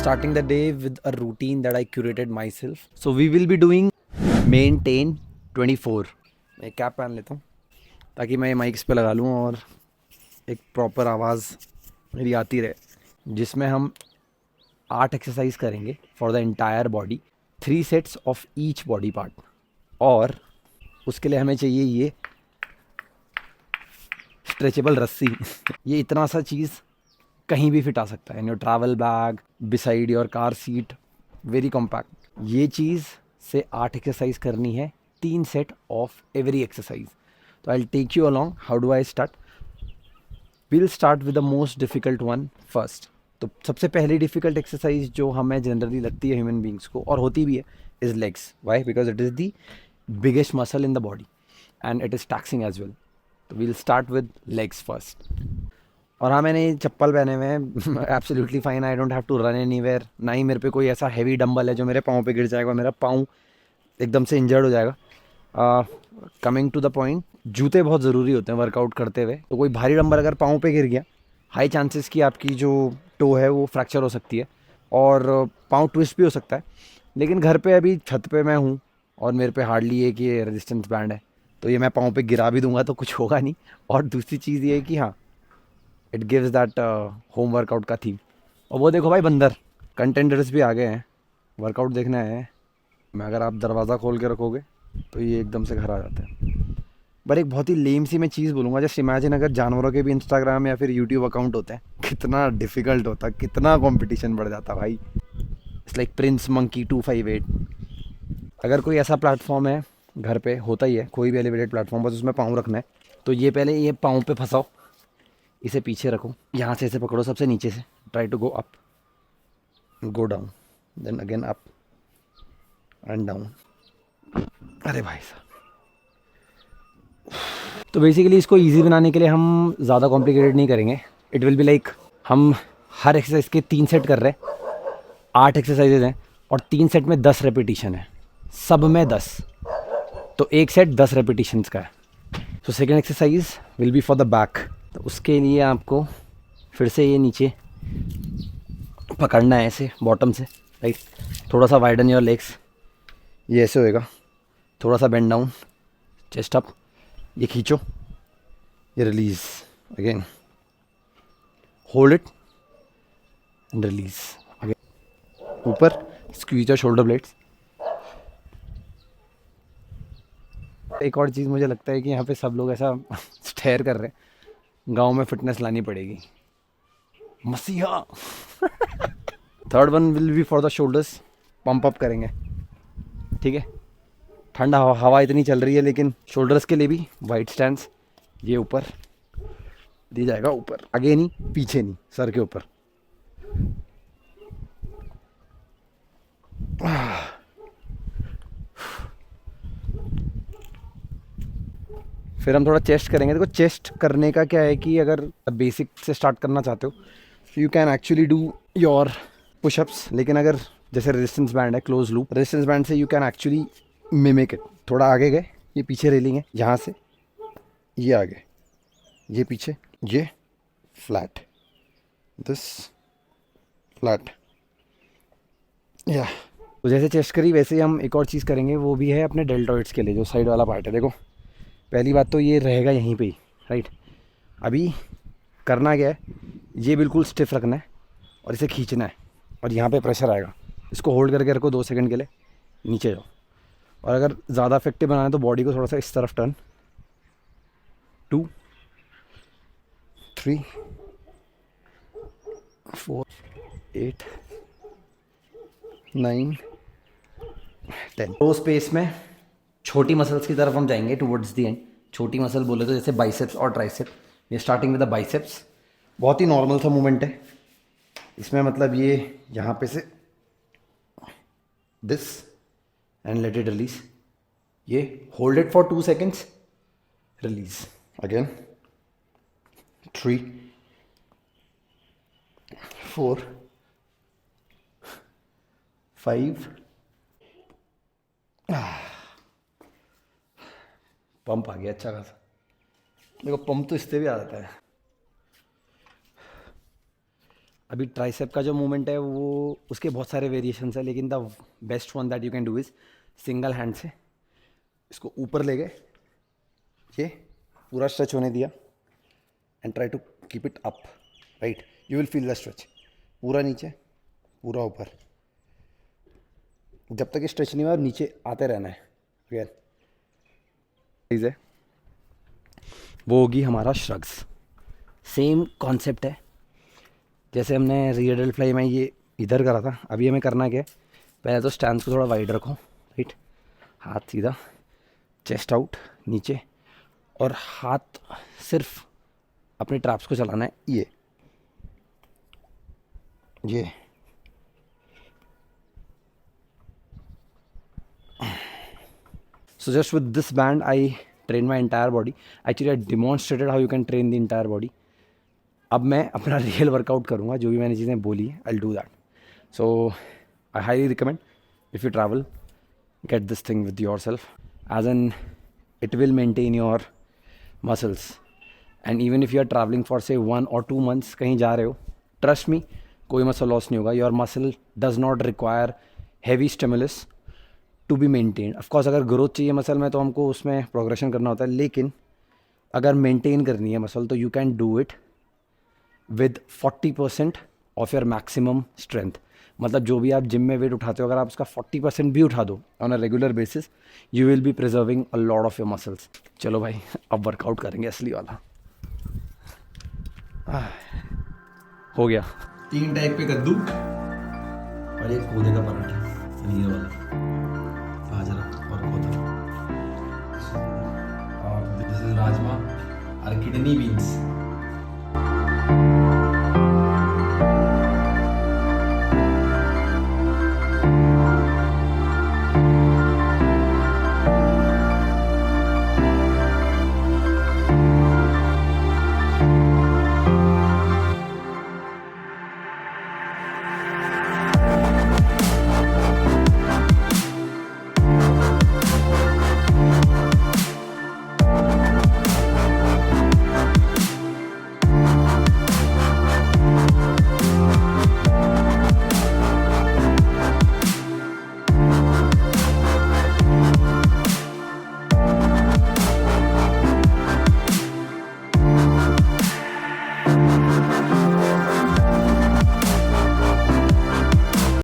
starting the day with a routine that I curated myself. So we will be doing maintain 24. मैं cap पहन लेता हूँ ताकि मैं माइक्स पे लगा लूँ और एक प्रॉपर आवाज़ मेरी आती रहे, जिसमें हम 8 एक्सरसाइज करेंगे for the entire body, 3 sets of each body part. और उसके लिए हमें चाहिए ये स्ट्रेचेबल रस्सी। ये इतना सा चीज़ कहीं भी फिट आ सकता है, in your travel bag, beside your car seat, very compact. ये चीज़ से 8 एक्सरसाइज करनी है, 3 सेट ऑफ एवरी एक्सरसाइज। तो I take you along. How do I start? Will start with the most difficult one first. तो सबसे पहली difficult exercise जो हमें जनरली लगती है ह्यूमन बींग्स को, और होती भी है, is legs. Why? Because it is the biggest muscle in the body and it is taxing as well. तो will start with legs first. और हाँ, मैंने चप्पल पहने हुए हैं, absolutely fine, I don't have to run anywhere. ना ही मेरे पे कोई ऐसा हैवी डंबल है जो मेरे पाँव पे गिर जाएगा, मेरा पाँव एकदम से इंजर्ड हो जाएगा। कमिंग टू द पॉइंट, जूते बहुत ज़रूरी होते हैं वर्कआउट करते हुए। तो कोई भारी डंबल अगर पाँव पे गिर गया, हाई चांसेस कि आपकी जो टो है वो फ्रैक्चर हो सकती है और पाँव ट्विस्ट भी हो सकता है। लेकिन घर पे अभी छत पे मैं हूँ और मेरे पे हार्डली एक ये रेजिस्टेंस बैंड है, तो ये मैं पाँव पे गिरा भी दूंगा तो कुछ होगा नहीं। और दूसरी चीज़ ये है कि हाँ, it gives that home workout का थीम। और वो देखो भाई, बंदर कंटेंडर्स भी आ गए हैं, वर्कआउट देखने आए हैं। मैं अगर आप दरवाज़ा खोल के रखोगे तो ये एकदम से घर आ जाता है। पर एक बहुत ही लेम सी मैं चीज़ बोलूँगा, जस्ट इमेजिन अगर जानवरों के भी इंस्टाग्राम या फिर यूट्यूब अकाउंट होते हैं, कितना डिफ़िकल्ट होता, कितना कंपटीशन बढ़ जाता भाई। It's like Prince monkey 258। अगर कोई ऐसा प्लेटफॉर्म है, घर पे होता ही है कोई भी एलिवेटेड प्लेटफॉर्म, बस उसमें पाँव रखना है, तो ये पहले ये पाँव पे फंसाओ, इसे पीछे रखो, यहाँ से इसे पकड़ो सबसे नीचे से, try to go up, go down, then again up and down. अरे भाई साहब। तो बेसिकली इसको इजी बनाने के लिए हम ज़्यादा कॉम्प्लिकेटेड नहीं करेंगे। इट विल बी लाइक, हम हर एक्सरसाइज के 3 सेट कर रहे हैं, 8 एक्सरसाइजेज हैं और 3 सेट में 10 रेपिटेशन है, सब में 10, तो एक सेट 10 रेपिटेशंस का है। तो second exercise will be for the back. तो उसके लिए आपको फिर से ये नीचे पकड़ना है ऐसे बॉटम से, राइट। थोड़ा सा वाइडन योर लेग्स, ये ऐसे होएगा, थोड़ा सा बेंड डाउन, चेस्ट अप, ये खींचो, ये release, again hold it and release, again ऊपर, स्क्वीज योर शोल्डर ब्लेड्स। एक और चीज़ मुझे लगता है कि यहाँ पे सब लोग ऐसा स्टेयर कर रहे हैं, गांव में फिटनेस लानी पड़ेगी, मसीहा। Third one will be for the shoulders, pump up करेंगे, ठीक है। ठंडा हवा इतनी चल रही है, लेकिन शोल्डर्स के लिए भी वाइड स्टैंड्स, ये ऊपर दी जाएगा, ऊपर, आगे नहीं पीछे नहीं, सर के ऊपर। फिर हम थोड़ा चेस्ट करेंगे। देखो, चेस्ट करने का क्या है कि अगर बेसिक से स्टार्ट करना चाहते हो, you can actually do your pushups. लेकिन अगर जैसे रेजिस्टेंस बैंड है, क्लोज लूप रेजिस्टेंस बैंड से you can actually mimic it. थोड़ा आगे गए, ये पीछे रेलिंग है, यहाँ से ये आगे, ये पीछे, ये फ्लैट, दिस फ्लैट, या। तो जैसे चेस्ट करी वैसे ही हम एक और चीज़ करेंगे, वो भी है अपने डेल्टॉइड्स के लिए, जो साइड वाला पार्ट है। देखो, पहली बात तो ये रहेगा यहीं पे ही, राइट। अभी करना क्या है, ये बिल्कुल स्टिफ रखना है और इसे खींचना है और यहाँ पे प्रेशर आएगा। इसको होल्ड करके रखो 2 सेकंड के लिए, नीचे जाओ। और अगर ज़्यादा इफेक्टिव बनाना है तो बॉडी को थोड़ा सा इस तरफ टर्न, 2 3 4 8 9 10। तो स्पेस में छोटी मसल्स की तरफ हम जाएंगे टुवर्ड्स दी एंड। छोटी मसल बोले तो जैसे बाइसेप्स और ट्राइसेप। ये स्टार्टिंग विद द बाइसेप्स, बहुत ही नॉर्मल सा मूवमेंट है इसमें, मतलब ये यहाँ पे से this and let it release, ये hold it for 2 seconds, release, again 3 4 5। Pump आ गया अच्छा खासा। देखो, पंप तो इससे भी आ जाता है। अभी ट्राइसेप का जो मूवमेंट है वो उसके बहुत सारे वेरिएशंस है, लेकिन the best one that you can do is single hand से इसको ऊपर ले गए, ये पूरा स्ट्रेच होने दिया and try to keep it up, right, you will feel the stretch, पूरा नीचे पूरा ऊपर, जब तक ये स्ट्रेच नहीं हुआ नीचे आते रहना है। अगेन चीज़ है वो होगी हमारा श्रग्स। सेम कॉन्सेप्ट है जैसे हमने रियर डेल्ट फ्लाई में ये इधर करा था, अभी हमें करना क्या है, पहले तो स्टैंड को थोड़ा वाइड रखो, राइट, हाथ सीधा, चेस्ट आउट नीचे, और हाथ सिर्फ अपने ट्रैप्स को चलाना है, ये So just with this band, I train my entire body. Actually, I demonstrated how you can train the entire body. अब मैं अपना रियल वर्कआउट करूँगा, जो भी मैंने चीज़ें बोली है, I'll do that. So I highly recommend, if you travel, get this thing with yourself, as in it will maintain your muscles. And even if you are traveling for say 1 or 2 months, कहीं जा रहे हो, trust me, कोई muscle loss नहीं होगा. Your muscle does not require heavy stimulus to be maintain. Of course अगर growth चाहिए muscle में तो हमको उसमें प्रोग्रेशन करना होता है, लेकिन अगर मेंटेन करनी है मसल तो you can do it with 40% of your maximum strength. मतलब जो भी आप जिम में वेट उठाते हो, अगर आप उसका 40% भी उठा दो on a regular basis, you will be preserving a lot of your muscles. चलो भाई, अब वर्कआउट करेंगे असली वाला. हो गया 3 टाइप के कद्दू और एक कोदे का पराठा, ये वाला बाजरा और कोदा, और दिस इज राजमा और किडनी बीन्स.